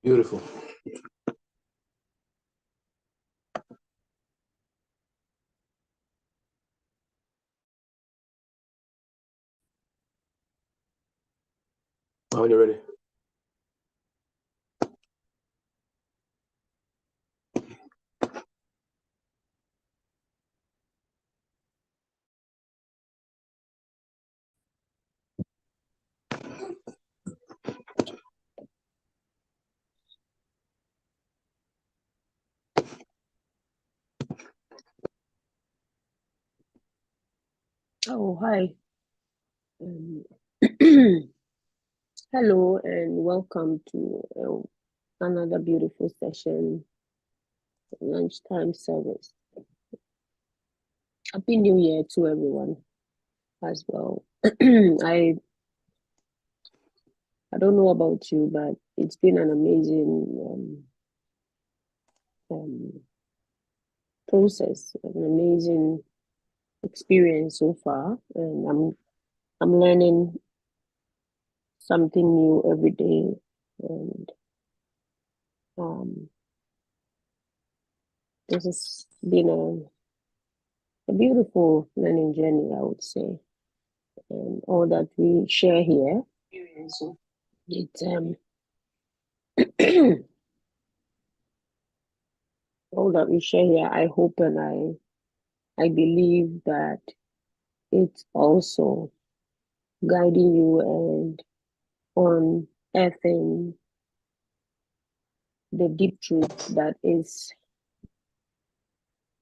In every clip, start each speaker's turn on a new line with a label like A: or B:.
A: Beautiful. When you're ready.
B: Oh, hi. Hello, and welcome to another beautiful session, lunchtime service. Happy New Year to everyone as well. I don't know about you, but it's been an amazing process, an amazing experience so far, and I'm learning something new every day, and this has been a beautiful learning journey, I would say, and all that we share here. It's all that we share here. I hope and I believe that it's also guiding you and unearthing the deep truth that is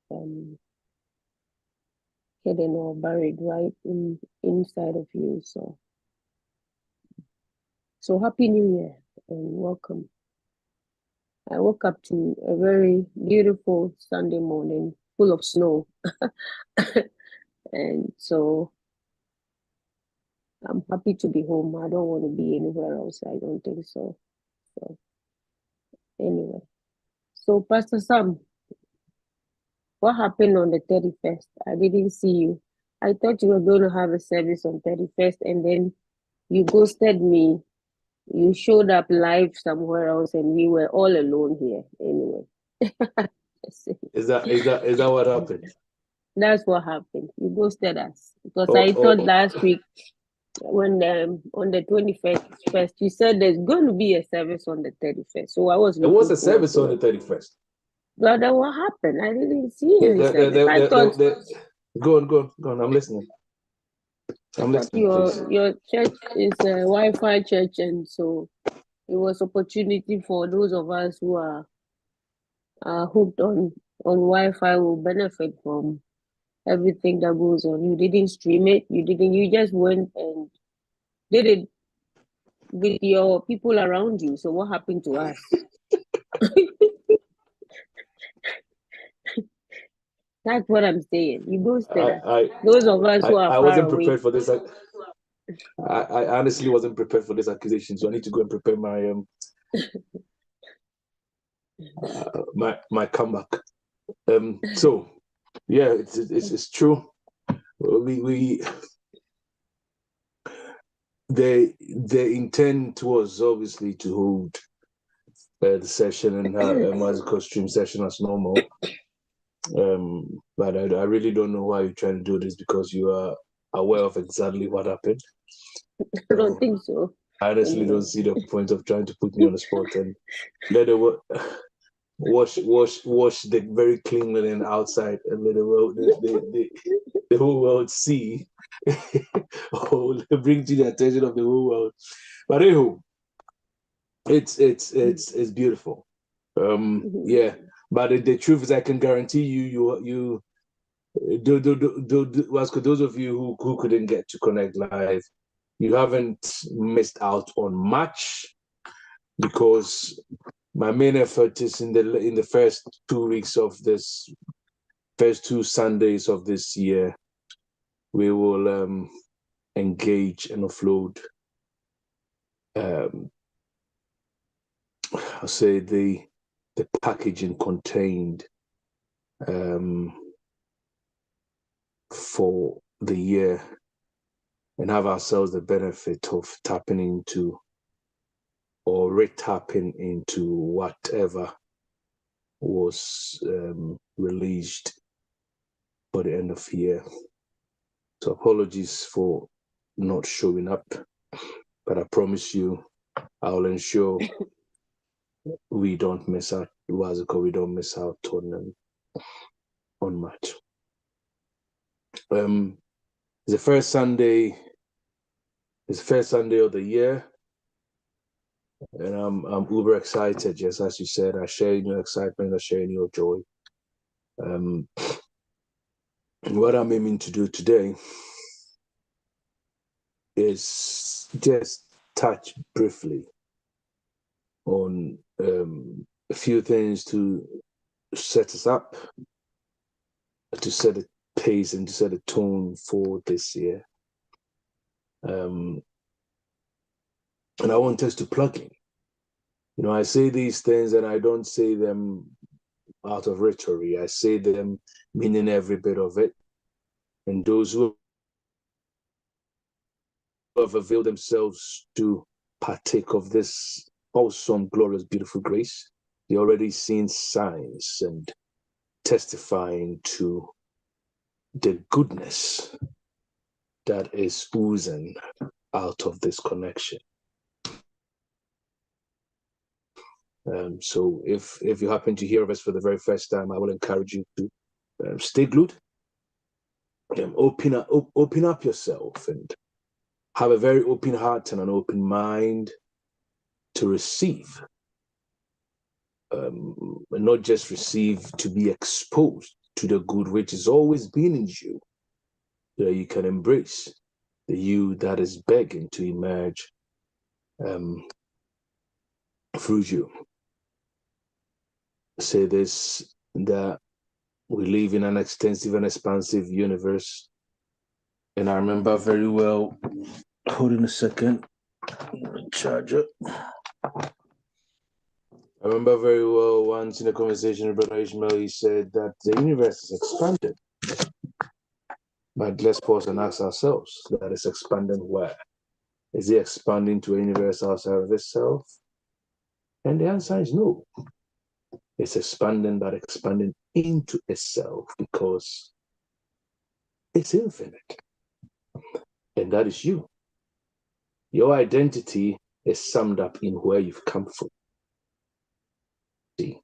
B: hidden or buried right inside of you. So happy New Year and welcome. I woke up to a very beautiful Sunday morning full of snow. And so I'm happy to be home. I don't want to be anywhere else. I don't think so. So anyway, so Pastor Sam, what happened on the 31st? I didn't see you. I thought you were going to have a service on 31st, and then you ghosted me. You showed up live somewhere else, and we were all alone here. Anyway,
A: Is that what happened?
B: That's what happened. You ghosted us because I thought last week when on the 21st, you said there's going to be a service on the 31st. So I was looking.
A: There was a service on the 31st.
B: But then what happened? I didn't see any service. I thought.
A: Go on. I'm listening.
B: Your church is a Wi-Fi church, and so it was opportunity for those of us who are hooked on Wi-Fi will benefit from everything that goes on. You didn't stream it. You just went and did it with your people around you. So what happened to us? That's what I'm saying. You ghosted us. Those of us who are
A: I
B: far
A: wasn't
B: away.
A: prepared for this. I honestly wasn't prepared for this accusation, so I need to go and prepare my my comeback. So yeah, it's true. The intent was obviously to hold the session and as a costume session as normal. But I really don't know why you're trying to do this, because you are aware of exactly what happened.
B: I don't think so.
A: I honestly don't see the point of trying to put me on the spot and let the wash the very clean linen outside and let the whole world see or bring to the attention of the whole world. But anyway, it's beautiful. Yeah. But the truth is, I can guarantee you those of you who couldn't get to connect live, you haven't missed out on much, because my main effort is in the first 2 weeks of this, first 2 Sundays of this year, we will engage and offload I'll say the packaging contained for the year, and have ourselves the benefit of tapping into or re-tapping into whatever was released for the end of the year. So apologies for not showing up, but I promise you, I'll ensure we don't miss out. We don't miss out on much. It's the first Sunday. It's the first Sunday of the year, and I'm uber excited. Just as you said, I share in your excitement. I share in your joy. What I'm aiming to do today is just touch briefly on a few things to set us up, to set a pace and to set a tone for this year. And I want us to plug in. You know, I say these things and I don't say them out of rhetoric. I say them meaning every bit of it. And those who have availed themselves to partake of this awesome, glorious, beautiful grace, they're already seeing signs and testifying to the goodness that is oozing out of this connection. So if you happen to hear of us for the very first time, I will encourage you to stay glued, open up yourself, and have a very open heart and an open mind to receive, not just receive, to be exposed to the good which is always been in you, so that you can embrace the you that is begging to emerge through you. Say this, that we live in an extensive and expansive universe. And I remember very well, hold on a second, charger. I remember very well once in a conversation with Brother Ishmael, he said that the universe is expanded. But let's pause and ask ourselves, that is expanding where? Is it expanding to a universe outside of itself? And the answer is no. It's expanding, but expanding into itself, because it's infinite. And that is you. Your identity is summed up in where you've come from. See,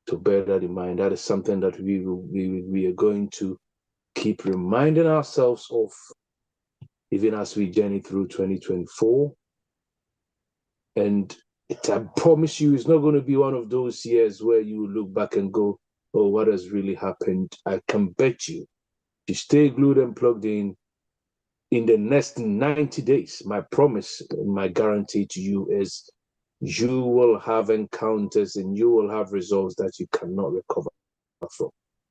A: to bear that in mind, that is something that we are going to keep reminding ourselves of, even as we journey through 2024. And I promise you, it's not going to be one of those years where you look back and go, oh, what has really happened? I can bet you, if you stay glued and plugged in the next 90 days, my promise and my guarantee to you is you will have encounters and you will have results that you cannot recover from.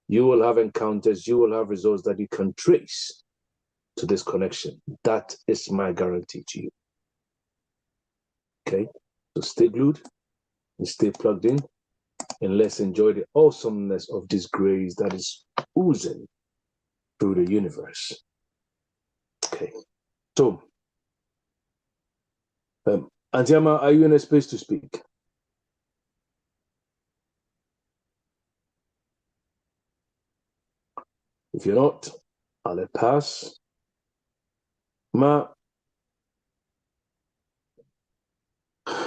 A: You will have encounters, you will have results that you can trace to this connection. That is my guarantee to you. Okay? So stay glued and stay plugged in, and let's enjoy the awesomeness of this grace that is oozing through the universe. Okay. So, Antiama, are you in a space to speak? If you're not, I'll let pass.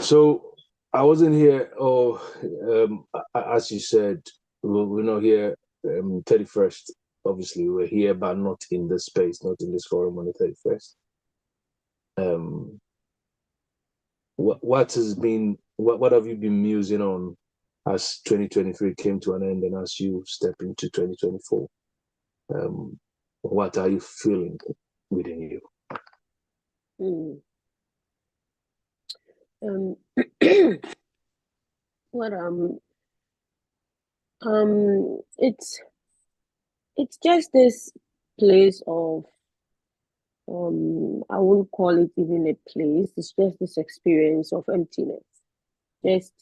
A: So I wasn't here, as you said, we're not here 31st. Obviously, we're here, but not in this space, not in this forum on the 31st. What have you been musing on as 2023 came to an end and as you step into 2024? What are you feeling within you?
B: It's just this place of I won't call it even a place. It's just this experience of emptiness. Just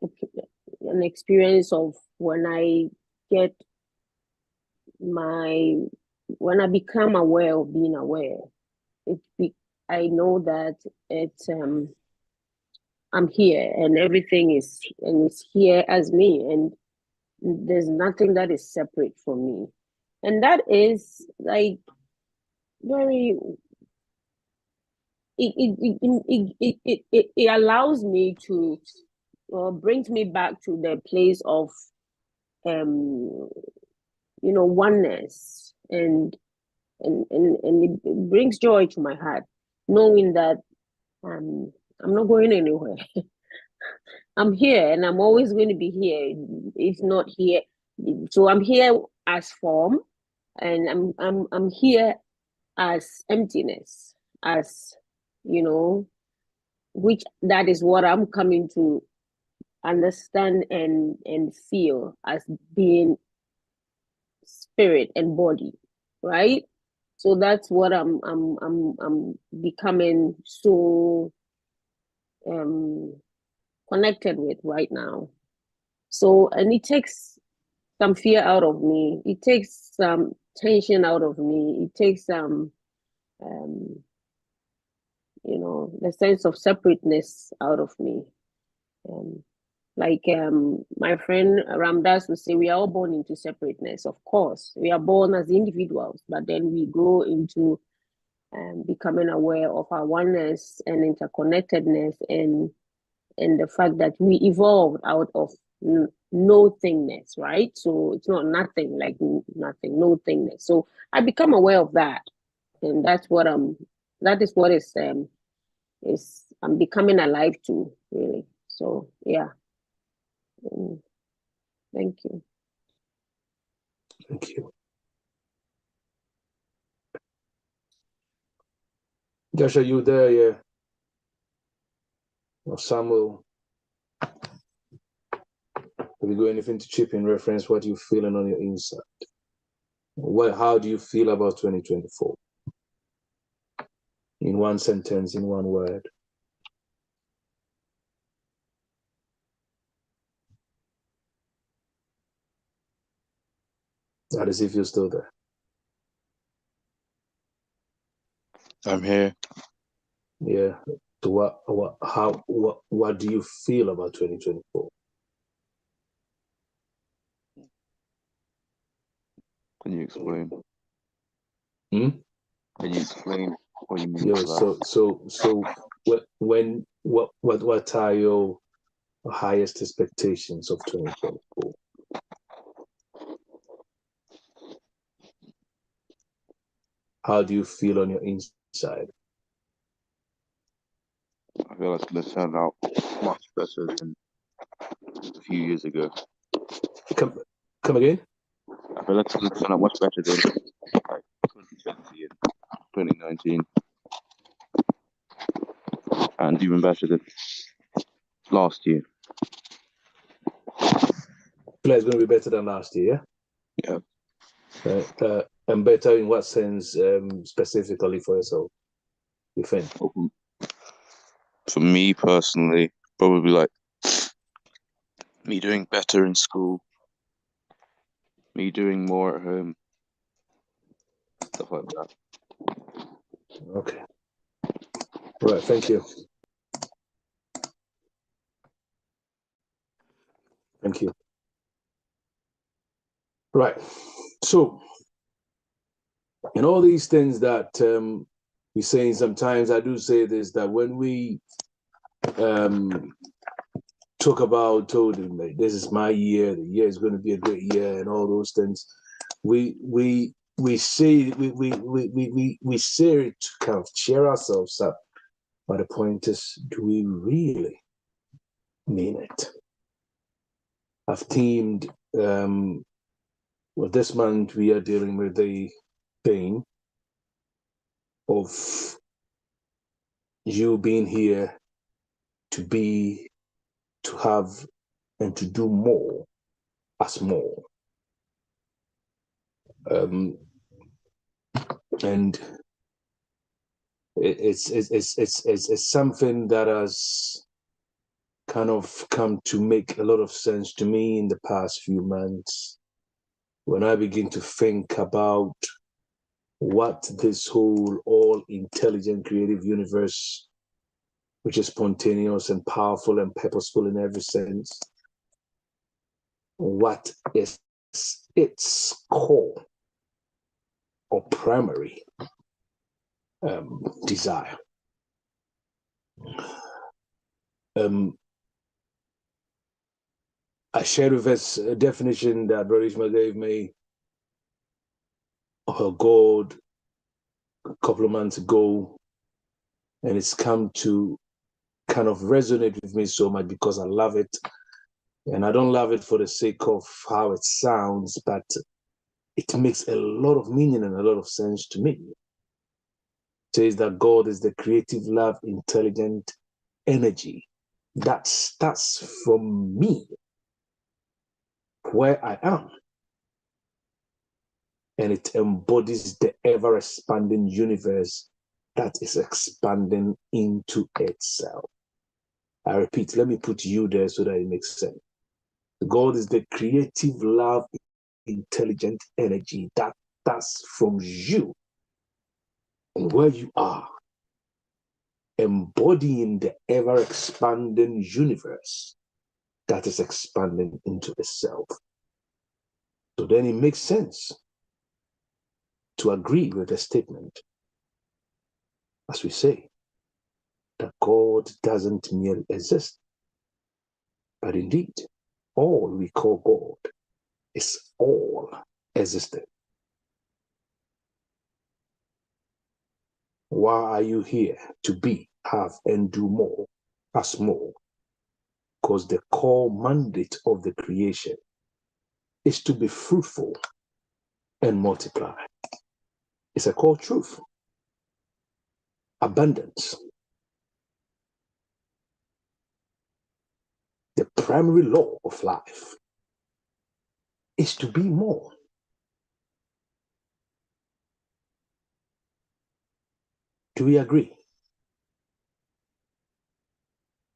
B: an experience of when I become aware of being aware. I know that I'm here, and everything is here as me, and there's nothing that is separate from me, and that is like very. It allows me to, brings me back to the place of oneness, and it brings joy to my heart, knowing that I'm not going anywhere. I'm here, and I'm always going to be here, if not here. So I'm here as form, and I'm here as emptiness, as which that is what I'm coming to understand and feel as being spirit and body, right? So that's what I'm becoming so connected with right now. So, and it takes some fear out of me. It takes some tension out of me. It takes some the sense of separateness out of me. Like my friend Ramdas would say, we are all born into separateness. Of course, we are born as individuals, but then we grow into becoming aware of our oneness and interconnectedness, and the fact that we evolved out of nothingness, right? So it's not nothing, like nothing, nothingness. So I become aware of that, and that is what is I'm becoming alive to, really. So yeah. Thank you.
A: Thank you. Josh, are you there? Yeah. Or Samuel? Have you got anything to chip in reference what you're feeling on your inside? How do you feel about 2024? In one sentence, in one word. That is if you're still there.
C: I'm here.
A: Yeah. So what do you feel about 2024?
C: Can you explain?
A: Hmm?
C: Can you explain what you mean
A: Yeah.
C: by that?
A: So what are your highest expectations of 2024? How do you feel on your inside?
C: I feel like it's going to turn out much better than a few years ago.
A: Come again?
C: I feel like it's going to turn out much better than like 2020 and 2019, and even better than last year.
A: It's going to be better than last year.
C: Yeah.
A: And better in what sense, specifically for yourself, you think?
C: For me personally, probably like me doing better in school, me doing more at home, stuff like that.
A: Okay. Right. Thank you. Thank you. Right. So, in all these things that we're saying, sometimes I do say this, that when we talk about, this is my year, the year is going to be a great year, and all those things, we say we say it to kind of cheer ourselves up. But the point is, do we really mean it? I've teamed this month we are dealing with the thing of you being here to have and to do more as more. And it's something that has kind of come to make a lot of sense to me in the past few months when I begin to think about what this whole all intelligent creative universe which is spontaneous and powerful and purposeful in every sense. What is its core or primary desire? I shared with us a definition that Brother Ishmael gave me of God a couple of months ago, and it's come to kind of resonate with me so much because I love it. And I don't love it for the sake of how it sounds, but it makes a lot of meaning and a lot of sense to me. It says that God is the creative, love, intelligent energy that starts from me, where I am, and it embodies the ever-expanding universe that is expanding into itself. I repeat, let me put you there so that it makes sense. God is the creative, love, intelligent energy that starts from you and where you are, embodying the ever-expanding universe that is expanding into itself. So then it makes sense to agree with the statement, as we say, that God doesn't merely exist, but indeed, all we call God is all existent. Why are you here? To be, have, and do more, as more. Because the core mandate of the creation is to be fruitful and multiply. It's a core truth. Abundance. The primary law of life is to be more. Do we agree?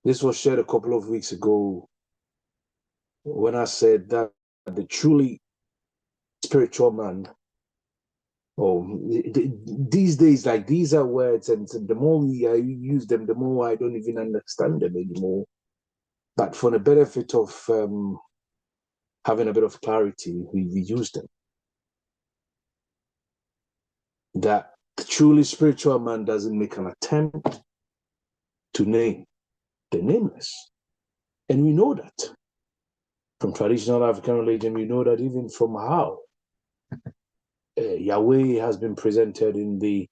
A: This was shared a couple of weeks ago when I said that the truly spiritual man, these days, like, these are words, and the more I use them, the more I don't even understand them anymore. But for the benefit of having a bit of clarity, we use them. That the truly spiritual man doesn't make an attempt to name the nameless. And we know that from traditional African religion, we know that even from how Yahweh has been presented in the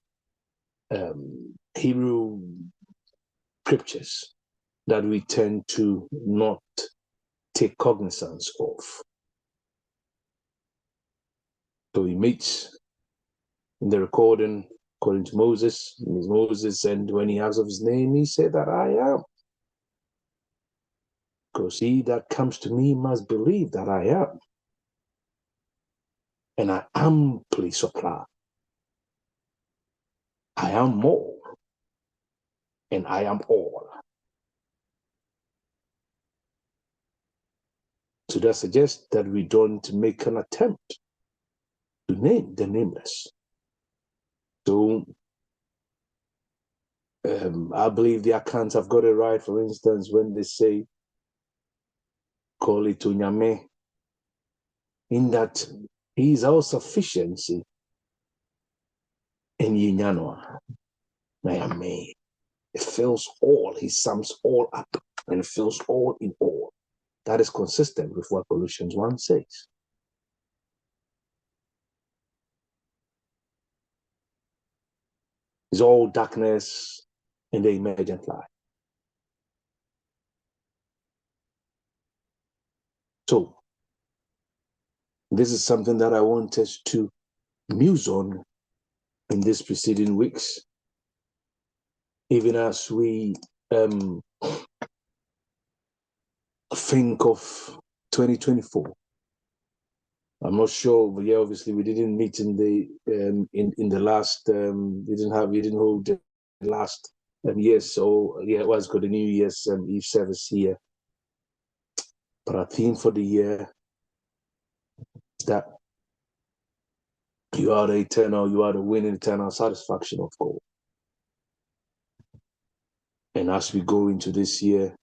A: Hebrew scriptures, that we tend to not take cognizance of. So he meets in the recording, according to Moses, and when he asked of his name, he said that I am. Because he that comes to me must believe that I am. And I amply supply. I am more. And I am all. So that suggests that we don't make an attempt to name the nameless. So I believe the accounts have got it right. For instance, when they say, call it Unyame, in that he is our sufficiency in Yinyanoa. Nayame. It fills all, he sums all up and fills all in all. That is consistent with what Colossians 1 says. It's all darkness in the emergent light. So, this is something that I want us to muse on in these preceding weeks, even as we think of 2024. I'm not sure, but yeah, obviously we didn't meet in the in the last we didn't hold the last year, so yeah, it was got a New Year's Eve service here. But our theme for the year is that you are the eternal, you are the winning eternal satisfaction of God. And as we go into this year,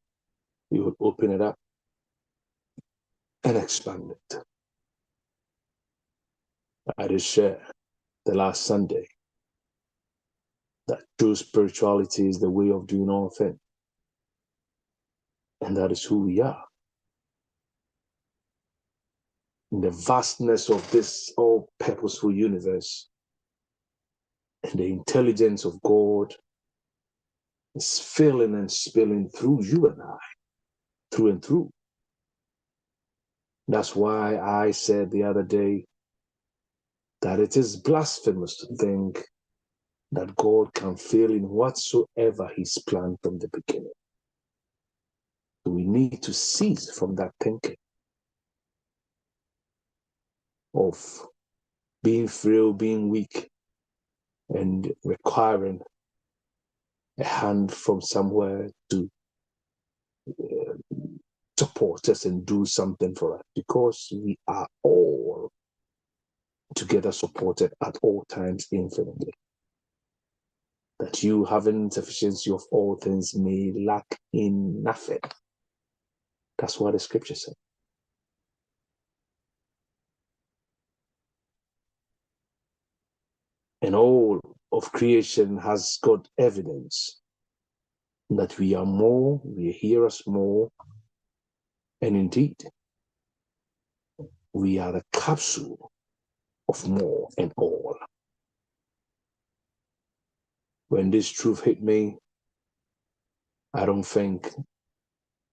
A: we would open it up and expand it. I did share the last Sunday that true spirituality is the way of doing all things. And that is who we are. In the vastness of this all-purposeful universe, and the intelligence of God is filling and spilling through you and I, through and through. That's why I said the other day that it is blasphemous to think that God can fail in whatsoever he's planned from the beginning. We need to cease from that thinking of being frail, being weak, and requiring a hand from somewhere to support us and do something for us, because we are all together supported at all times infinitely. That you, having sufficiency of all things, may lack in nothing. That's what the scripture says. And all of creation has got evidence that we are more, we hear us more, and indeed, we are the capsule of more and all. When this truth hit me, I don't think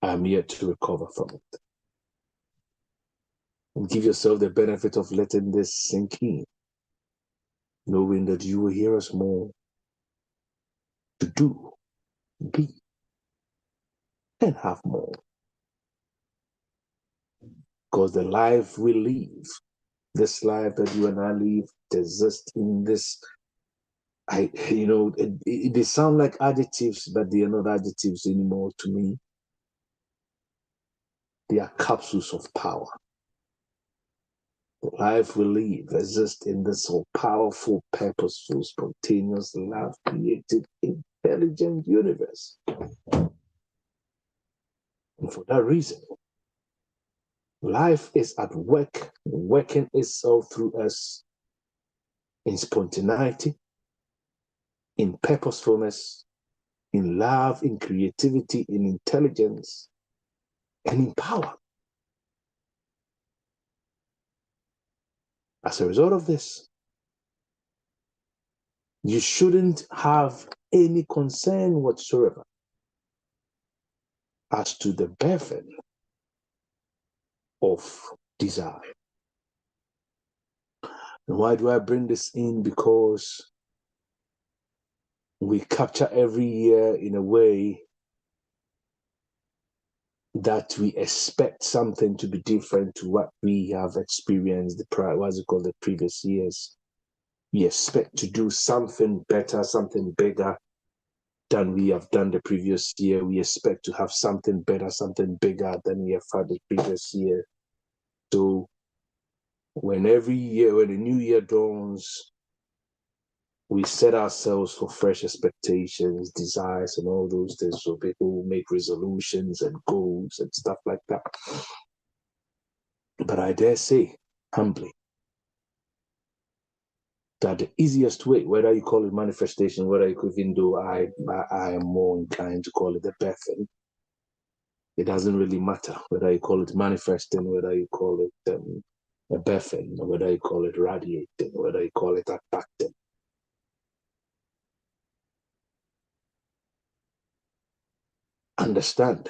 A: I'm yet to recover from it. And give yourself the benefit of letting this sink in, knowing that you will hear us more to do, be, and have more. Because the life we live, this life that you and I live, exists in this. They sound like adjectives, but they are not adjectives anymore to me. They are capsules of power. The life we live exists in this so powerful, purposeful, spontaneous, love-created, intelligent universe. And for that reason, life is at work, working itself through us in spontaneity, in purposefulness, in love, in creativity, in intelligence, and in power. As a result of this, you shouldn't have any concern whatsoever as to the birthing of desire. And why do I bring this in? Because we capture every year in a way that we expect something to be different to what we have experienced the previous years. We expect to do something better, something bigger than we have done the previous year. We expect to have something better, something bigger than we have had the previous year. So when the new year dawns, we set ourselves for fresh expectations, desires, and all those things. So people make resolutions and goals and stuff like that. But I dare say, humbly, that the easiest way, whether you call it manifestation, even though I am more inclined to call it a birthing, it doesn't really matter whether you call it manifesting, whether you call it a birthing, or whether you call it radiating, or whether you call it attracting. Understand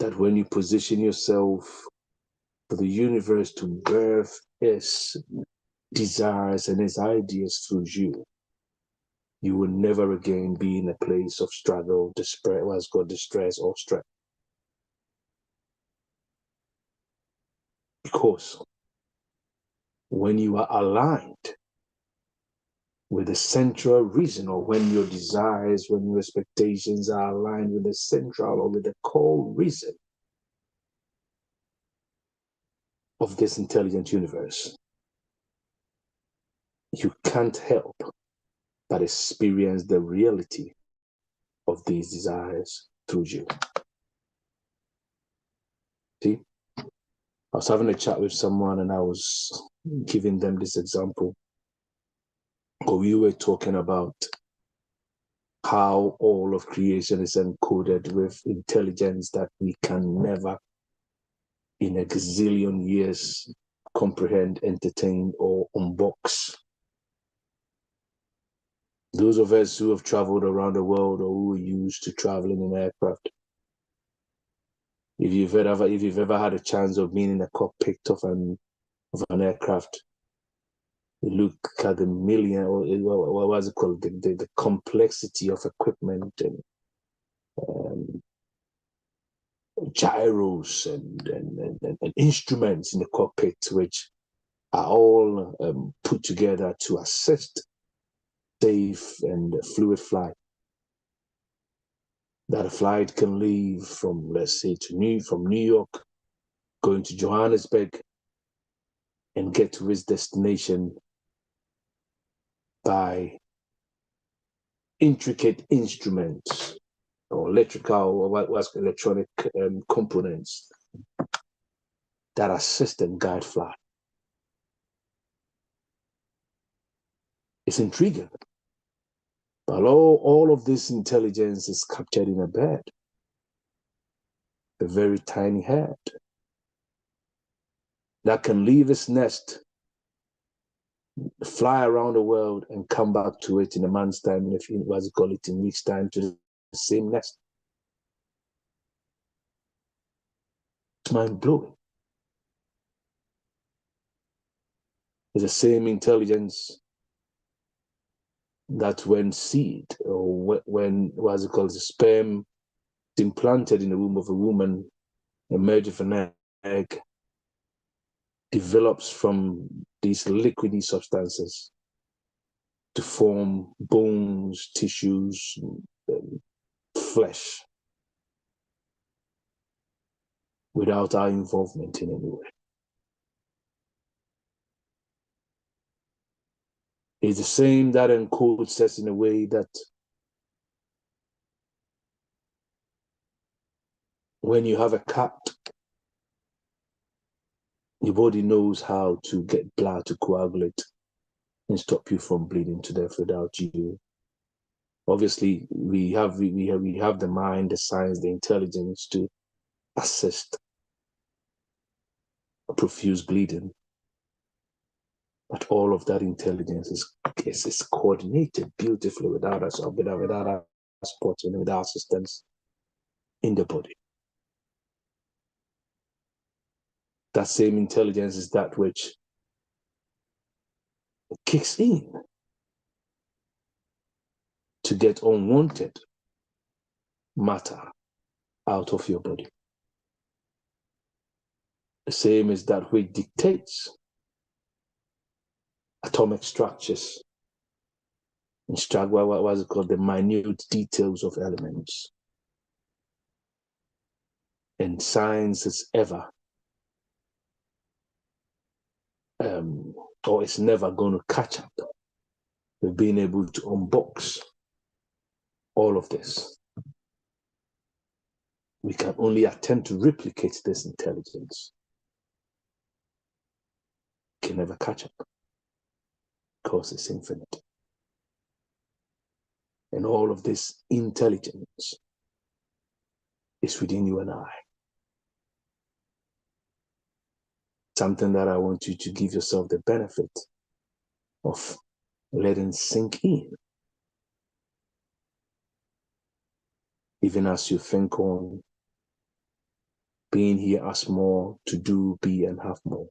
A: that when you position yourself for the universe to birth its desires and its ideas through you, you will never again be in a place of struggle, distress, or stress. Because when you are aligned with the central reason, or when your desires, when your expectations are aligned with the central or with the core reason of this intelligent universe, you can't help but experience the reality of these desires through you. See, I was having a chat with someone and I was giving them this example. Or we were talking about how all of creation is encoded with intelligence that we can never in a gazillion years comprehend, entertain, or unbox. Those of us who have traveled around the world or who are used to traveling in aircraft, if you've ever had a chance of being in a cockpit of an aircraft, you look at the million, or what was it called, the complexity of equipment and gyros and instruments in the cockpit, which are all put together to assist safe and fluid flight. That a flight can leave from, let's say, from New York, going to Johannesburg, and get to its destination by intricate instruments or electrical or what's electronic components that assist and guide flight. It's intriguing. But all of this intelligence is captured in a bird, a very tiny head that can leave its nest, fly around the world, and come back to it in a month's time, if you was call it in weeks' time, to the same nest. It's mind-blowing. It's the same intelligence that when seed, or when what's it called, the sperm implanted in the womb of a woman, emerges from an egg, develops from these liquidy substances to form bones, tissues, flesh, without our involvement in any way. It's the same that encodes us in a way that when you have a cut, your body knows how to get blood to coagulate and stop you from bleeding to death without you. Obviously, we have the mind, the science, the intelligence to assist profuse bleeding. But all of that intelligence is coordinated beautifully without us, without our support and without assistance in the body. That same intelligence is that which kicks in to get unwanted matter out of your body. The same is that which dictates atomic structures, what was it called, the minute details of elements. And science is ever, or it's never going to catch up with being able to unbox all of this. We can only attempt to replicate this intelligence. Can never catch up because it's infinite. And all of this intelligence is within you and I. Something that I want you to give yourself the benefit of letting sink in. Even as you think on being here as more, to do, be, and have more.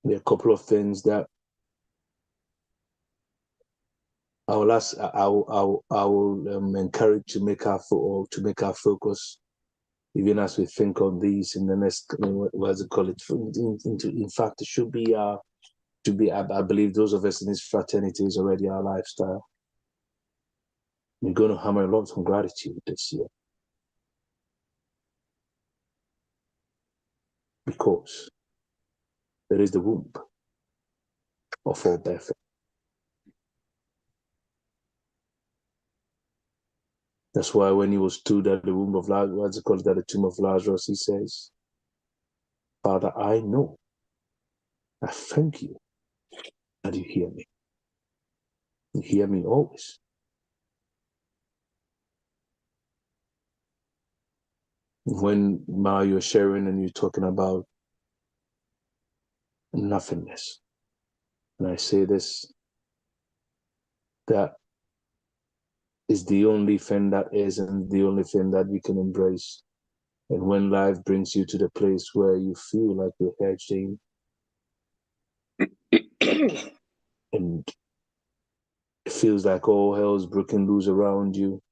A: There are a couple of things that I will ask. I will encourage to make our focus, even as we think on these in the next. What's it called? In fact, it should be. I believe those of us in this fraternity is already our lifestyle. We're going to hammer a lot on gratitude this year, because there is the womb of all birth. That's why when he was stood at the womb of Lazarus, what's it called, at the tomb of Lazarus, he says, Father, I know, I thank you that you hear me. You hear me always. When Ma, you're sharing and you're talking about nothingness, and I say this, that is the only thing that is, and the only thing that you can embrace. And when life brings you to the place where you feel like you're hedged in, and it feels like all hell's broken loose around you,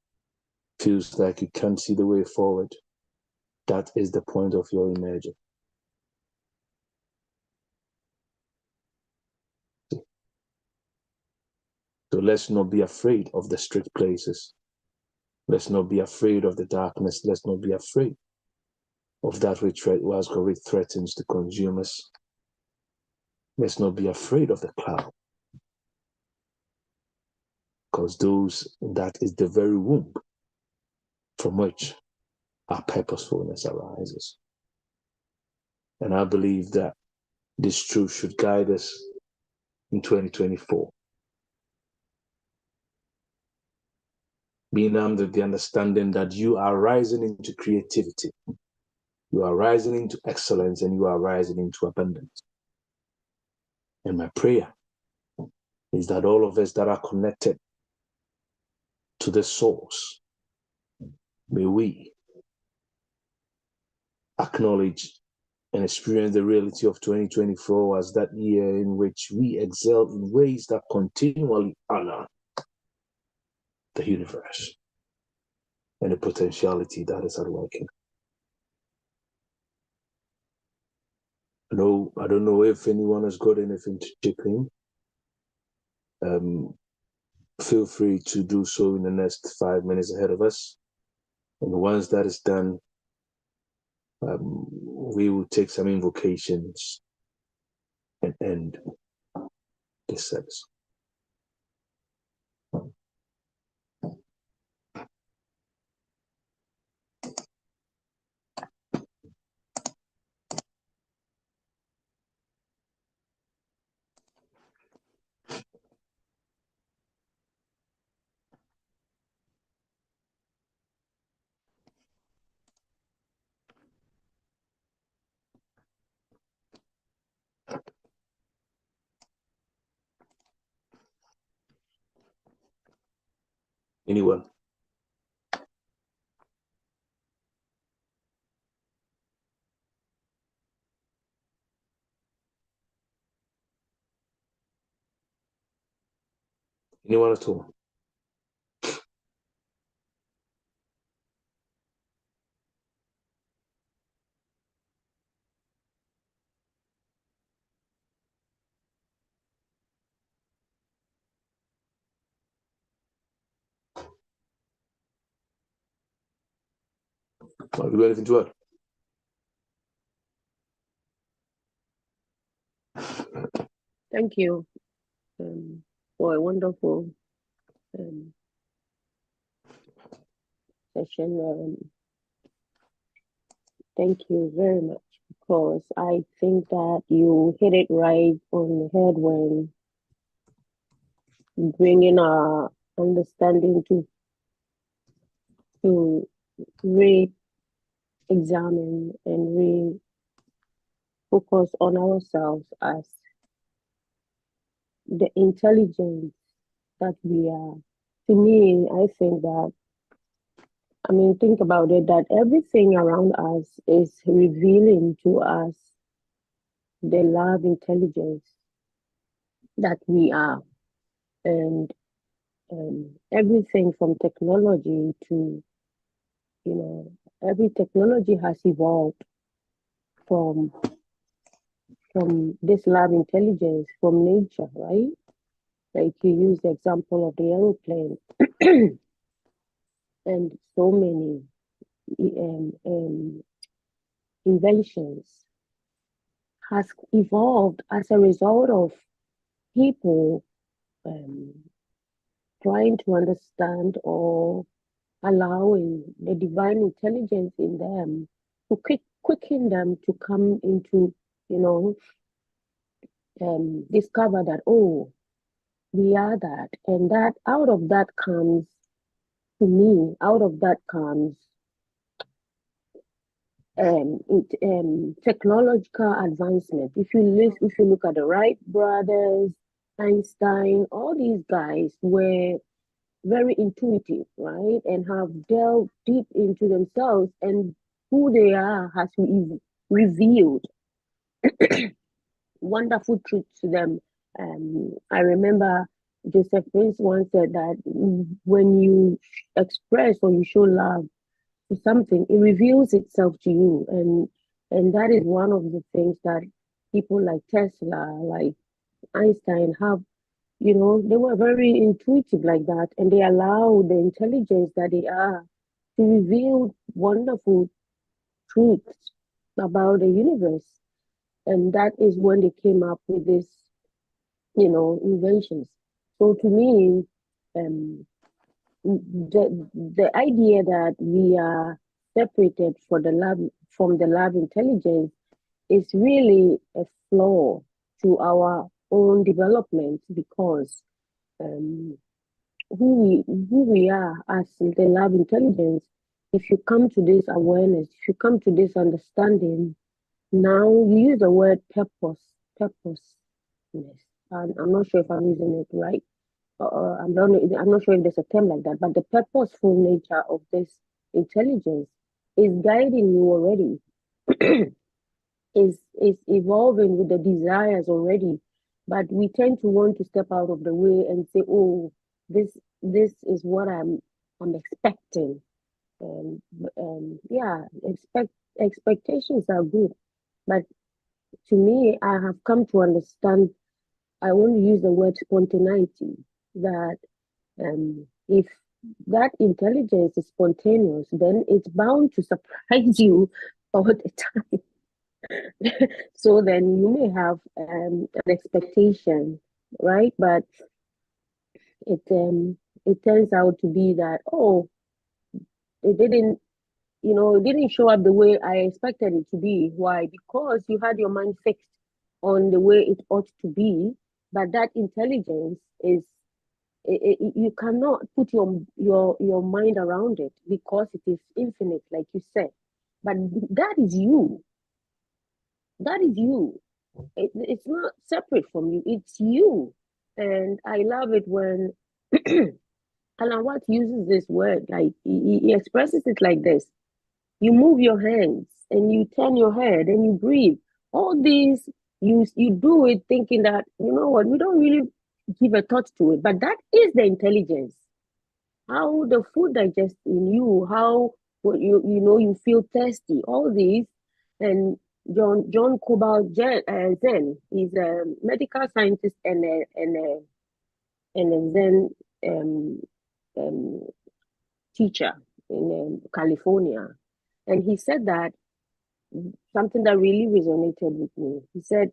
A: feels like you can't see the way forward, that is the point of your emerging. So let's not be afraid of the strict places. Let's not be afraid of the darkness. Let's not be afraid of that which threatens to consume us. Let's not be afraid of the cloud, because that is the very womb from which our purposefulness arises. And I believe that this truth should guide us in 2024. Being armed with the understanding that you are rising into creativity, you are rising into excellence, and you are rising into abundance. And my prayer is that all of us that are connected to the source, may we acknowledge and experience the reality of 2024 as that year in which we excel in ways that continually honor the universe and the potentiality that is at work in. I don't know if anyone has got anything to chip in. Feel free to do so in the next 5 minutes ahead of us. And once that is done, we will take some invocations and end this service. Anyone? Anyone at all? Have you got anything to add?
B: Thank you for a wonderful session. Thank you very much, because I think that you hit it right on the head when bringing our understanding to re-examine and re-focus on ourselves as the intelligence that we are. To me, I think that, think about it, that everything around us is revealing to us the love intelligence that we are. And everything from technology to, every technology has evolved from this lab intelligence from nature, right? Like you use the example of the aeroplane and so many inventions has evolved as a result of people um, trying to understand or allowing the divine intelligence in them to quicken them to come into, discover that, oh, we are that. And that out of that comes, to me, out of that comes technological advancement. If you look at the Wright brothers, Einstein, all these guys were very intuitive, right? And have delved deep into themselves, and who they are has revealed wonderful truths to them. I remember Joseph Prince once said that when you express or you show love to something, it reveals itself to you, and that is one of the things that people like Tesla, like Einstein have. They were very intuitive like that, and they allow the intelligence that they are to reveal wonderful truths about the universe. And that is when they came up with this, inventions. So to me, um, the idea that we are separated from the lab intelligence is really a flaw to our own development, because um, who we are as the lab intelligence, if you come to this awareness, if you come to this understanding, now you use the word purposeness. I'm not sure if I'm using it right. I'm not sure if there's a term like that, but the purposeful nature of this intelligence is guiding you already, is evolving with the desires already. But we tend to want to step out of the way and say, oh, this is what I'm expecting. Yeah, expectations are good, but to me, I have come to understand. I want to use the word spontaneity. That if that intelligence is spontaneous, then it's bound to surprise you all the time. So then you may have an expectation, right? But it turns out to be that, oh, it didn't show up the way I expected it to be. Why? Because you had your mind fixed on the way it ought to be, but that intelligence is, you cannot put your mind around it because it is infinite, like you said. But that is you. That is you. It's not separate from you. It's you. And I love it when Alan Watt uses this word. Like he expresses it like this: you move your hands and you turn your head and you breathe. All these, you do it thinking that, you know what, we don't really give a thought to it, but that is the intelligence. How the food digests in you, how you feel thirsty, all these. And John Cobalt Zen, he's a medical scientist and a Zen um, um, teacher in California. And he said that something that really resonated with me. He said,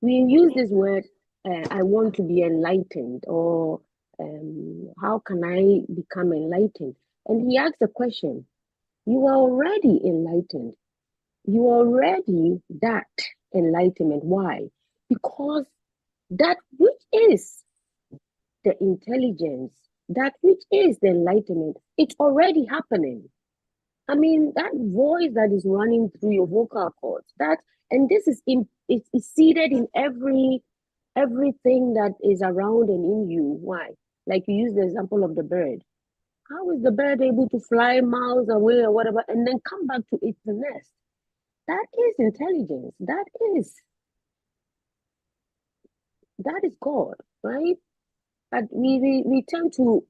B: we use this word, I want to be enlightened, or how can I become enlightened? And he asked the question, you are already enlightened. You are already that enlightenment. Why? Because that which is the intelligence, that which is the enlightenment, it's already happening. I mean, that voice that is running through your vocal cords, and this is it's seated in everything that is around and in you. Why? Like you use the example of the bird. How is the bird able to fly miles away or whatever and then come back to its nest? That is intelligence. That is God, right? But we tend to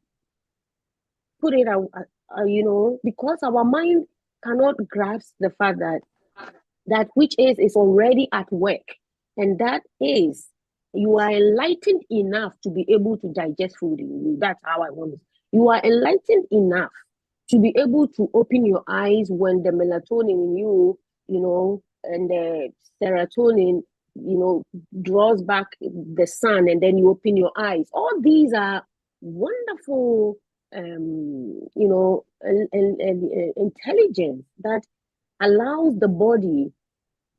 B: put it out, because our mind cannot grasp the fact that that which is already at work, and that is you are enlightened enough to be able to digest food in you. That's how I want it. You are enlightened enough to be able to open your eyes when the melatonin in you, and the serotonin, draws back the sun, and then you open your eyes. All these are wonderful, intelligence that allows the body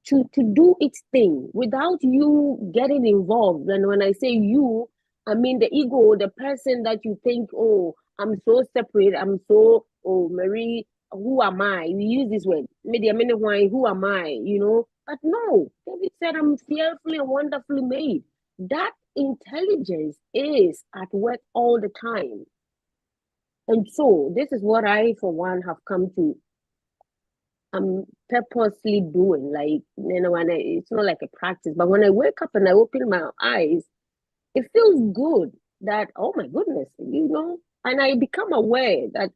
B: to do its thing without you getting involved. And when I say you, I mean the ego, the person that you think, oh, I'm so separate, I'm so, oh, Marie, who am I? We use this word, maybe a minute why, who am I? But no, David said, I'm fearfully and wonderfully made. That intelligence is at work all the time. And so this is what I, for one, have come to purposely doing. Like, it's not like a practice, but when I wake up and I open my eyes, it feels good that, oh my goodness, and I become aware that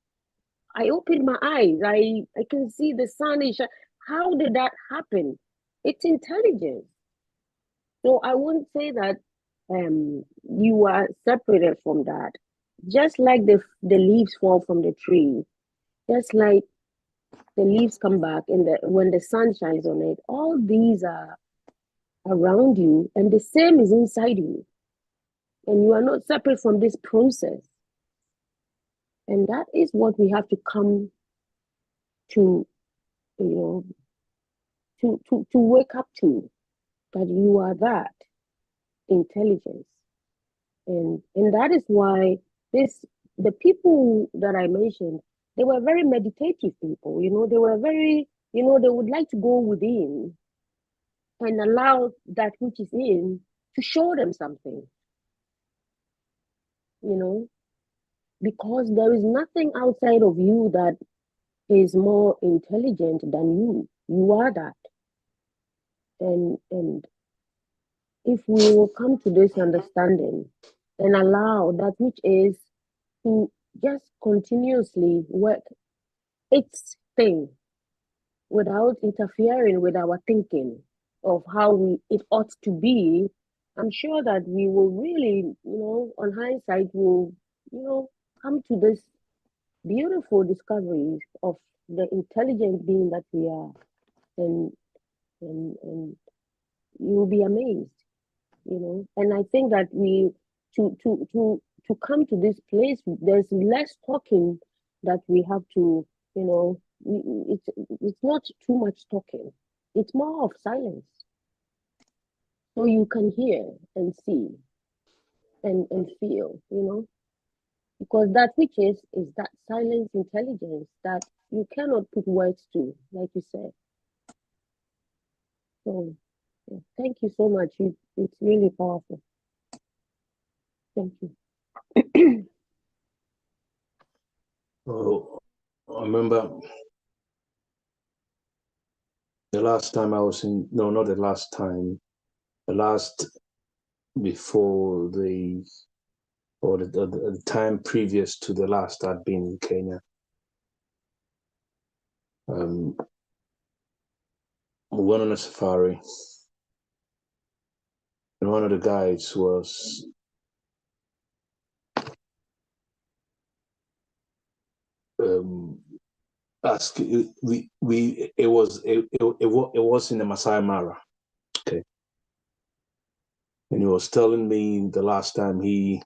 B: I opened my eyes. I can see the sun is how did that happen? It's intelligence. So I wouldn't say that you are separated from that. Just like the leaves fall from the tree, just like the leaves come back when the sun shines on it. All these are around you, and the same is inside you. And you are not separate from this process. And that is what we have to come to, to wake up to, that you are that intelligence. And that is why the people that I mentioned, they were very meditative people. They were very, they would like to go within and allow that which is in to show them something, because there is nothing outside of you that is more intelligent than you. You are that. And if we will come to this understanding and allow that which is to just continuously work its thing without interfering with our thinking of how it ought to be, I'm sure that we will really, on hindsight, will, come to this beautiful discovery of the intelligent being that we are, and you'll be amazed, And I think that to come to this place, there's less talking that we have to, it's not too much talking. It's more of silence. So you can hear and see and feel, because that which is that silence intelligence that you cannot put words to, like you said. So yeah, thank you so much. It's really powerful. Thank you.
A: Oh, I remember the last time I was no, not the last time, the last before the time previous to the last I'd been in Kenya. We went on a safari, and one of the guides was asking. It was in the Masai Mara, okay, and he was telling me the last time he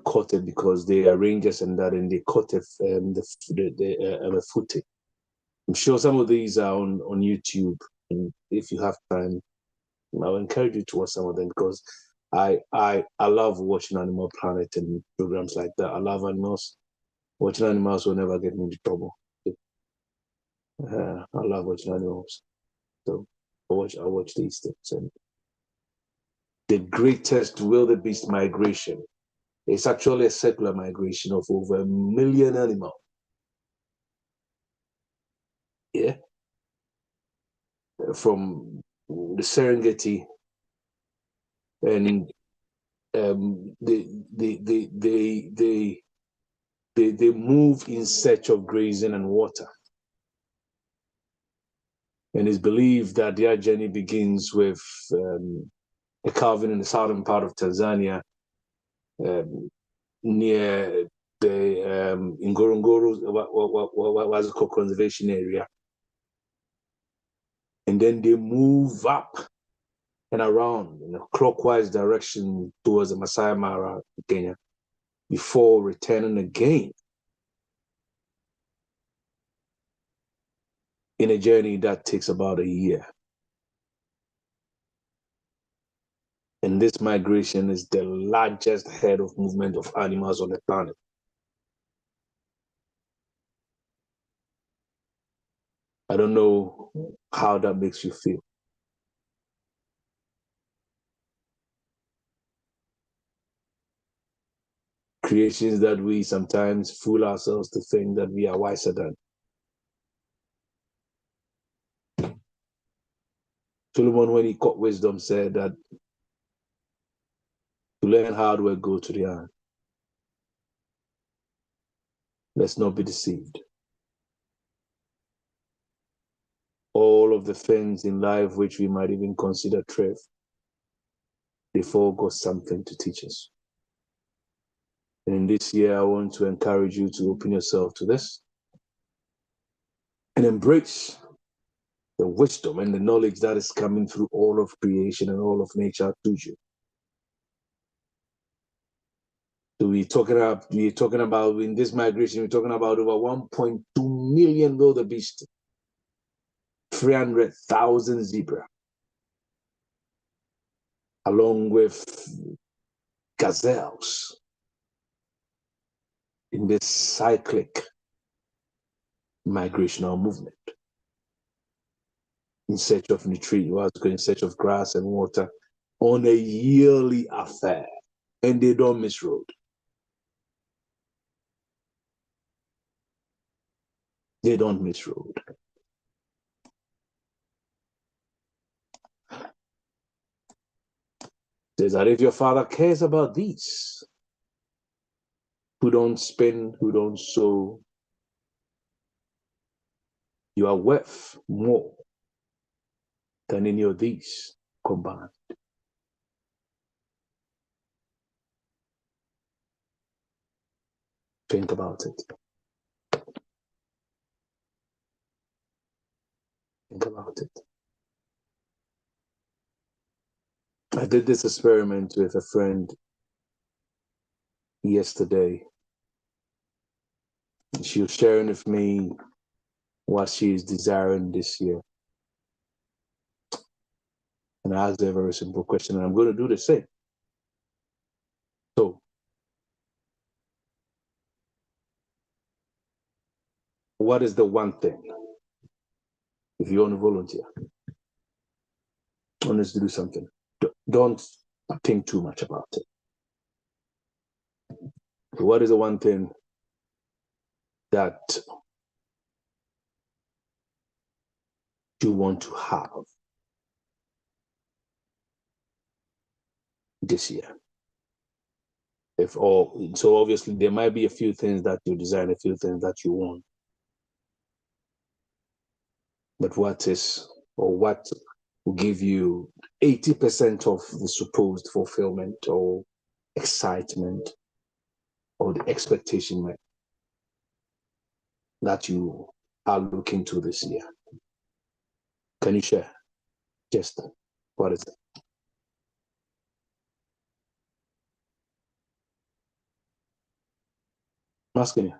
A: caught it, because they are rangers and that, and they caught the footage. I'm sure some of these are on YouTube, and if you have time, I'll encourage you to watch some of them, because I love watching Animal Planet and programs like that. I love animals. Watching animals will never get me into trouble. I love watching animals, so I watch these things. And the greatest wildebeest migration is actually a circular migration of over 1 million animals. Yeah, from the Serengeti, and they move in search of grazing and water. And it's believed that their journey begins with a calving in the southern part of Tanzania, near the Ngorongoro, what's it called, conservation area. And then they move up and around in a clockwise direction towards the Masai Mara, Kenya, before returning again in a journey that takes about a year. And this migration is the largest head of movement of animals on the planet. I don't know how that makes you feel. Creations that we sometimes fool ourselves to think that we are wiser than. Solomon, when he got wisdom, said that to learn hard work, go to the iron. Let's not be deceived. All of the things in life which we might even consider thrift, they've all got something to teach us. And in this year, I want to encourage you to open yourself to this and embrace the wisdom and the knowledge that is coming through all of creation and all of nature to you. So we're talking about in this migration, we're talking about over 1.2 million wildebeest, 300,000 zebra, along with gazelles in this cyclic migrational movement in search of nutrients, in search of grass and water on a yearly affair, and they don't miss road. They don't miss road. Says that if your father cares about these, who don't spin, who don't sow, you are worth more than any of these combined. Think about it. Think about it. I did this experiment with a friend yesterday. She was sharing with me what she is desiring this year. And I asked her a very simple question, and I'm going to do the same. So, what is the one thing? If you want to volunteer, want us to do something, don't think too much about it. What is the one thing that you want to have this year? So obviously there might be a few things that you desire, a few things that you want. But what will give you 80% of the supposed fulfillment or excitement or the expectation that you are looking to this year? Can you share? Just what is it? I'm asking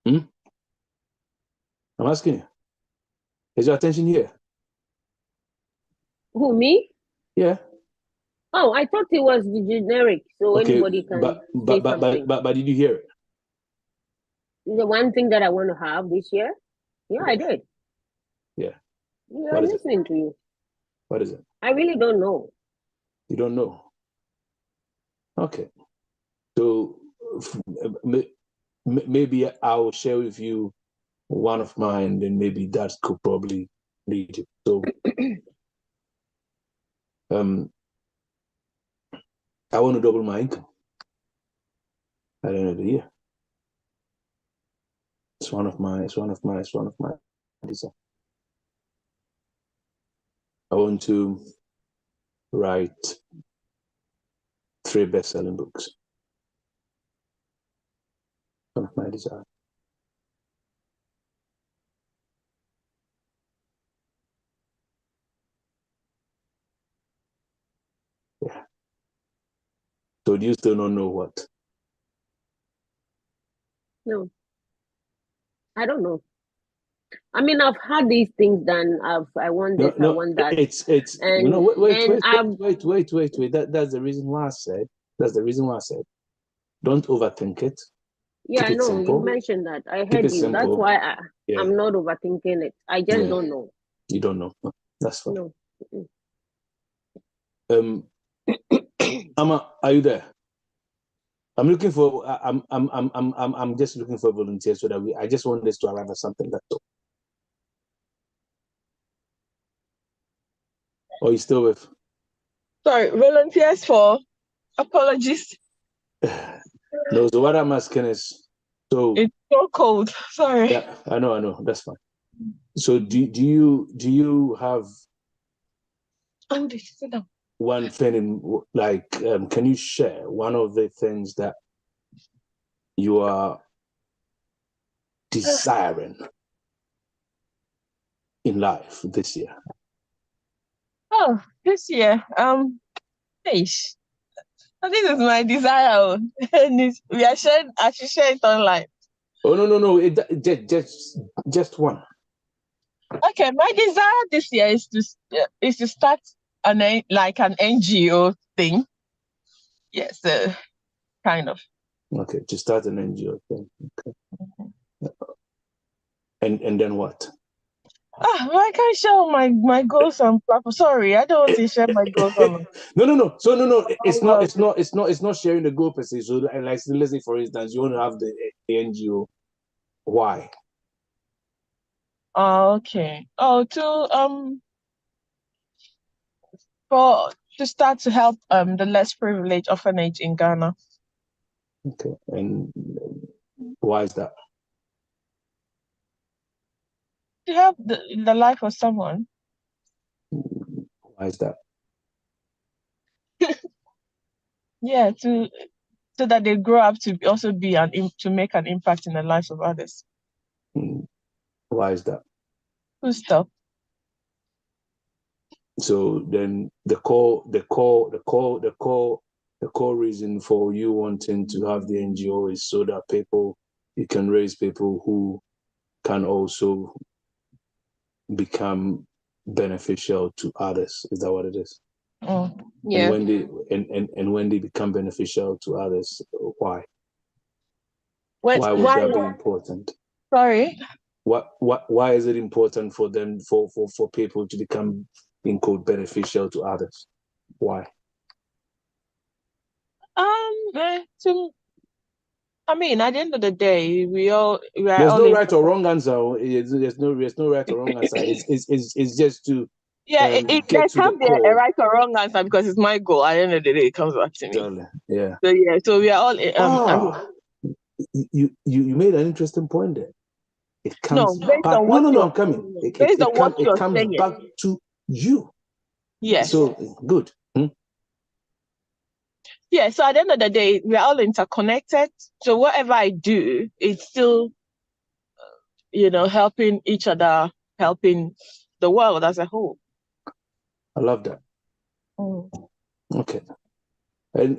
A: you. I'm asking you. Is your attention here?
B: Who, me?
A: Yeah.
B: Oh, I thought it was the generic, so
A: Okay,
B: anybody can say something.
A: but did you hear it?
B: The one thing that I want to have this year? Yeah, I did.
A: Yeah.
B: Yeah,
A: What
B: I'm
A: is it?
B: listening to you.
A: What is it?
B: I really don't know.
A: You don't know? Okay. So maybe I'll share with you one of mine, and maybe that could probably lead you. So I want to double my income at the end of the year. It's one of my desires. I want to write 3 best-selling books. One of my desires. Yeah. So do you still not know what?
B: No, I don't know. I mean, I've had these things done. I want this, I want that.
A: It's
B: And
A: wait. That's the reason why I said. That's the reason why I said. Don't overthink it.
B: Yeah,
A: Keep
B: I
A: it
B: know.
A: simple.
B: You mentioned that. I
A: Keep
B: heard
A: it
B: you. That's
A: simple.
B: why
A: Yeah.
B: I'm not overthinking it. I just don't know.
A: You don't know. That's fine.
B: No.
A: Amma, are you there? I'm looking for. I'm just looking for volunteers so that I just want this to arrive at something. That's all. Or you still with?
D: Sorry, volunteers for apologies.
A: No. So what I'm asking is, so
D: it's so cold. Sorry.
A: Yeah, I know. That's fine. So do you have
D: Andy, sit down.
A: one thing in can you share one of the things that you are desiring in life this year?
D: Oh, this year, this is my desire, and I should share it online.
A: Oh no! Just one.
D: Okay, my desire this year is to start an NGO thing. Yes, kind of.
A: Okay, to start an NGO thing. Okay. And then what?
D: I can't share my goals and purpose. Sorry, I don't want to share my goals on.
A: No. So no. It's not sharing the goal per se. So like let's say for instance, you want to have the NGO. Why?
D: Okay. Oh, to start to help the less privileged orphanage in Ghana.
A: Okay. And why is that?
D: To help the life of someone.
A: Why is that?
D: Yeah, so that they grow up to also be to make an impact in the lives of others.
A: Why is that?
D: Full stop.
A: So then the core reason for you wanting to have the NGO is so that you can raise people who can also become beneficial to others. Is that what it is?
B: Yeah.
A: And when they become beneficial to others, why? Why would that be important?
D: Sorry.
A: Why is it important for them for people to become, in quote, beneficial to others? Why?
D: At the end of the day,
A: there's no right or wrong answer. There's no right or wrong answer. It's just to
D: there can't be a right or wrong answer because it's my goal. At the end of the day, it comes back to me.
A: Totally. Yeah.
D: So we are all.
A: You made an interesting point there. It comes back. I'm coming. It comes back to you.
D: Yes.
A: So good.
D: Yeah. So at the end of the day, we are all interconnected. So whatever I do, it's still, helping each other, helping the world as a whole.
A: I love that. Okay. And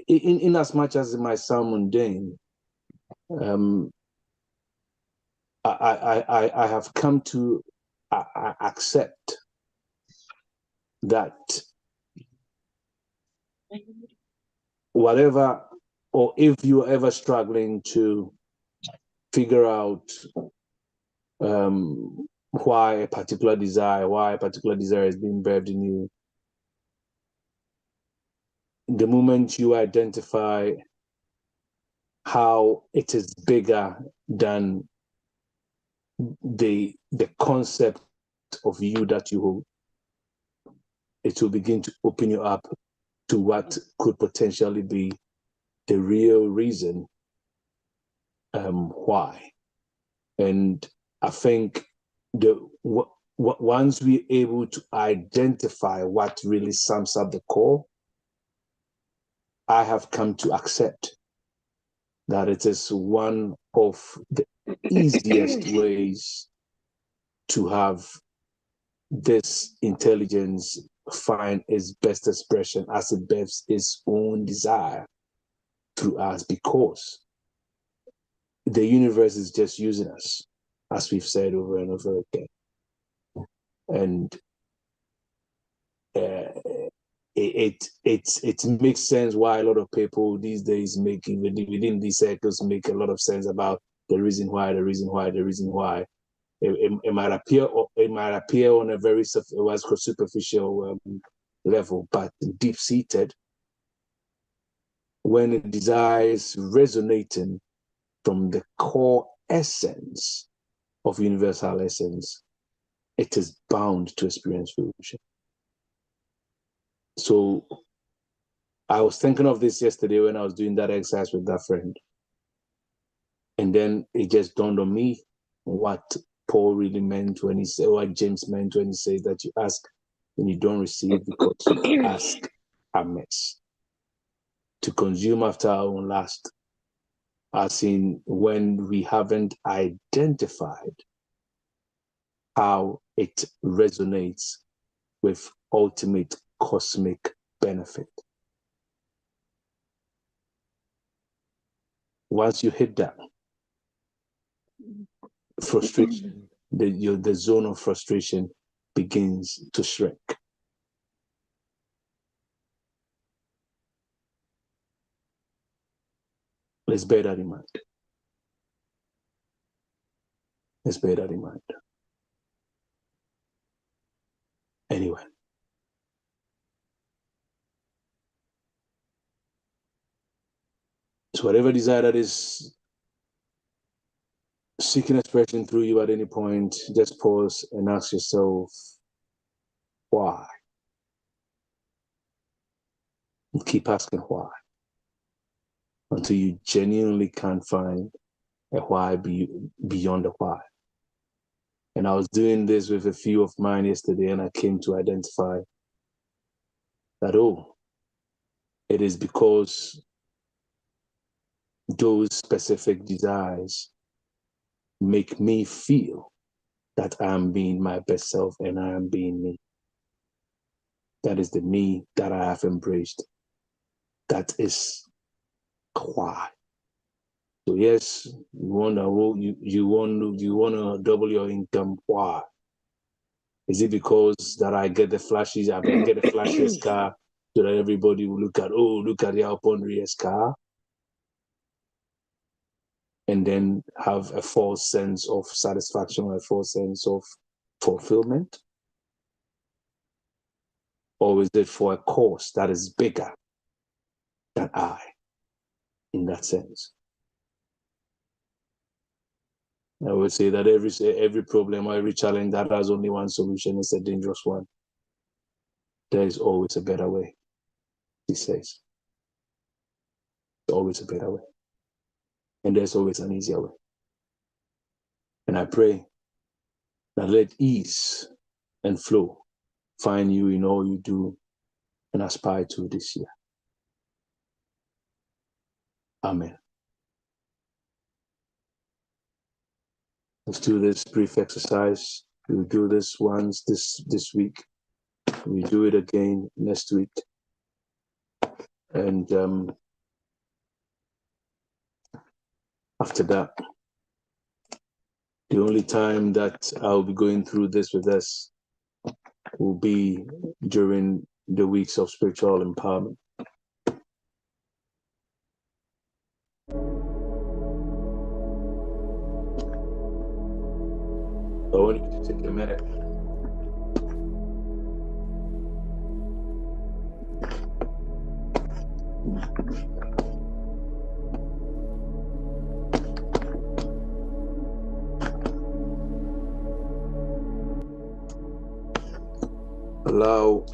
A: in as much as it might sound mundane, I have come to accept that whatever, or if you're ever struggling to figure out why a particular desire is being birthed in you, the moment you identify how it is bigger than the concept of you that you hold, it will begin to open you up to what could potentially be the real reason why. And I think once we're able to identify what really sums up the core, I have come to accept that it is one of the easiest ways to have this intelligence find its best expression as it births its own desire through us, because the universe is just using us, as we've said over and over again. And it makes sense why a lot of people these days make, even within these circles, make a lot of sense about the reason why. It might appear on a very superficial level, but deep-seated, when the desire is resonating from the core essence of universal essence, it is bound to experience fruition. So I was thinking of this yesterday when I was doing that exercise with that friend. And then it just dawned on me what Paul really meant when he said, what James meant when he says that you ask and you don't receive because you ask amiss, to consume after our own lust, as in when we haven't identified how it resonates with ultimate cosmic benefit. Once you hit that, frustration, the zone of frustration begins to shrink. Let's bear that in mind. Let's bear that in mind. Anyway. So whatever desire that is seeking expression through you at any point, just pause and ask yourself, why? And keep asking why, until you genuinely can't find a why beyond the why. And I was doing this with a few of mine yesterday, and I came to identify that, it is because those specific desires make me feel that I am being my best self and I am being me. That is the me that I have embraced. That is why. So yes, you want to double your income. Why? Is it because that I get the flashiest car so that everybody will look at the Alpondriest car, and then have a false sense of satisfaction or a false sense of fulfillment? Or is it for a cause that is bigger than I, in that sense? I would say that every problem or every challenge that has only one solution is a dangerous one. There is always a better way, he says. There's always a better way. And there's always an easier way. And I pray that let ease and flow find you in all you do and aspire to this year. Amen. Let's do this brief exercise. We'll do this once this week. We'll do it again next week. And after that, the only time that I'll be going through this with us will be during the weeks of spiritual empowerment. I want you to take a minute. Allow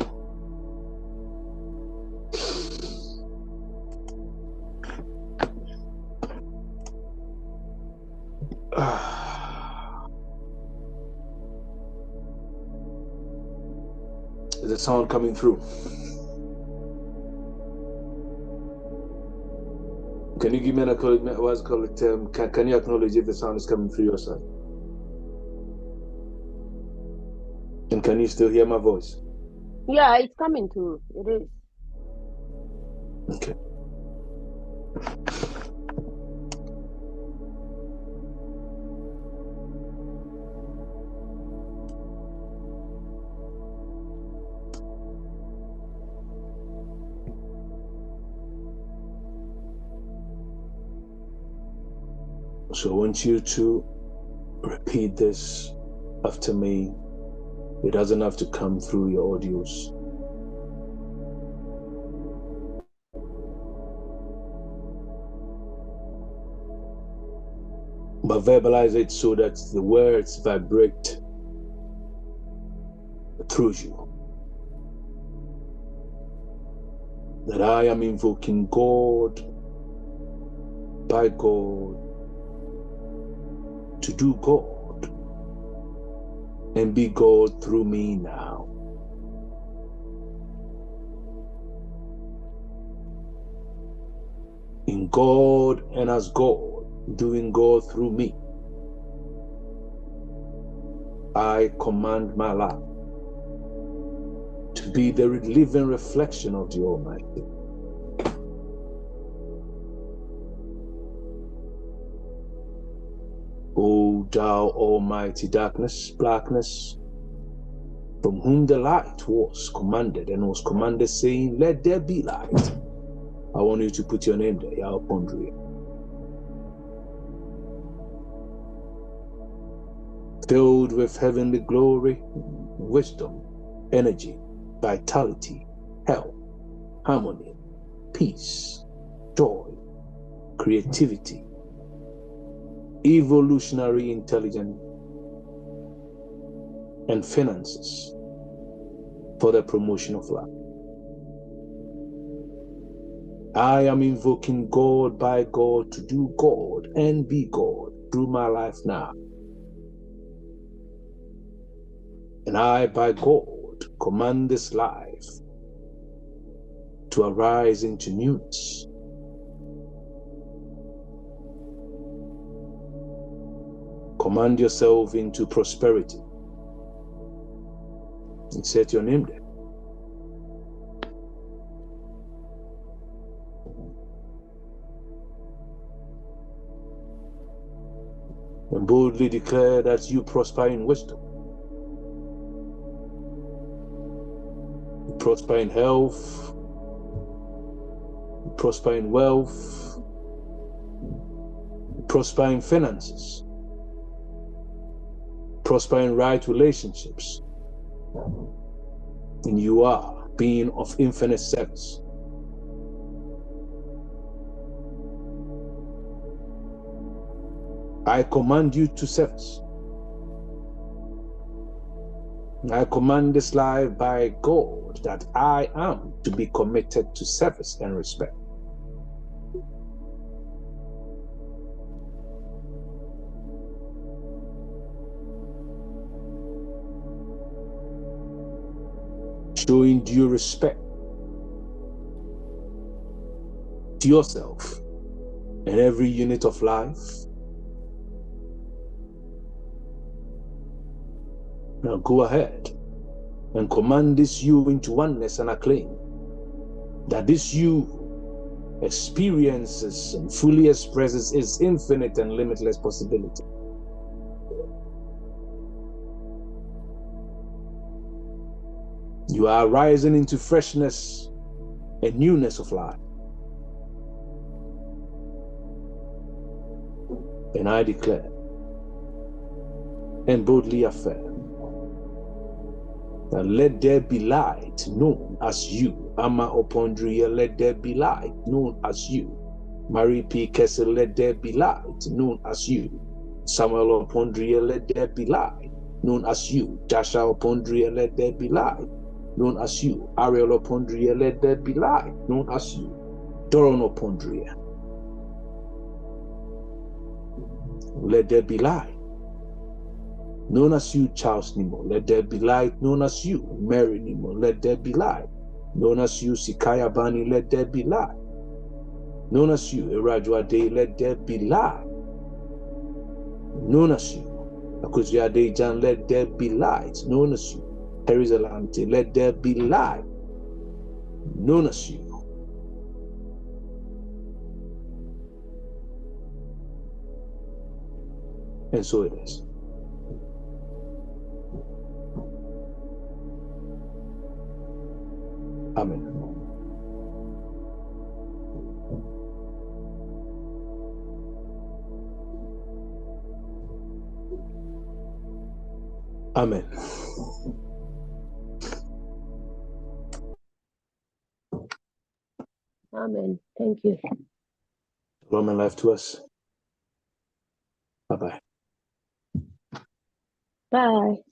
A: the sound coming through? Can you give me an acknowledgement? What's called? Can you acknowledge if the sound is coming through your side? And can you still hear my voice?
B: Yeah, it's coming through. It is.
A: Okay. So I want you to repeat this after me. It doesn't have to come through your audios. But verbalize it so that the words vibrate through you. That I am invoking God, by God, to do God and be God through me now. In God and as God, doing God through me, I command my life to be the living reflection of the Almighty. O thou almighty darkness, blackness, from whom the light was commanded and was commanded, saying, let there be light. I want you to put your name there, Yahweh. Filled with heavenly glory, wisdom, energy, vitality, health, harmony, peace, joy, creativity, evolutionary intelligence, and finances for the promotion of life. I am invoking God, by God, to do God and be God through my life now. And I, by God, command this life to arise into newness. Command yourself into prosperity. And set your name there. And boldly declare that you prosper in wisdom. You prosper in health. You prosper in wealth. You prosper in finances. Prosper in right relationships. And you are being of infinite service. I command you to service. I command this life by God that I am to be committed to service and respect. Showing due respect to yourself and every unit of life. Now go ahead and command this you into oneness and acclaim that this you experiences and fully expresses its infinite and limitless possibility. You are rising into freshness and newness of life. And I declare and boldly affirm that let there be light known as you. Ama Opondria, let there be light known as you. Marie P. Kessel, let there be light known as you. Samuel Opondria, let there be light known as you. Jasha Opondria, let there be light known as you. Ariel Opondria, let there be light known as you. Doron Opondria, let there be light Known as you, Charles Nemo, let there be light. Known as you, Mary Nemo, let there be light. Known as you, Sikaya Bani, let there be light. Known as you, Erajua Day, let there be light. Known as you, Akuzia Day Jan, let there be light. Known as you, Herizalante, let there be light. Known as you. And so it is. Amen. Amen.
B: Amen. Thank you.
A: Shalom and life to us. Bye-bye.
B: Bye.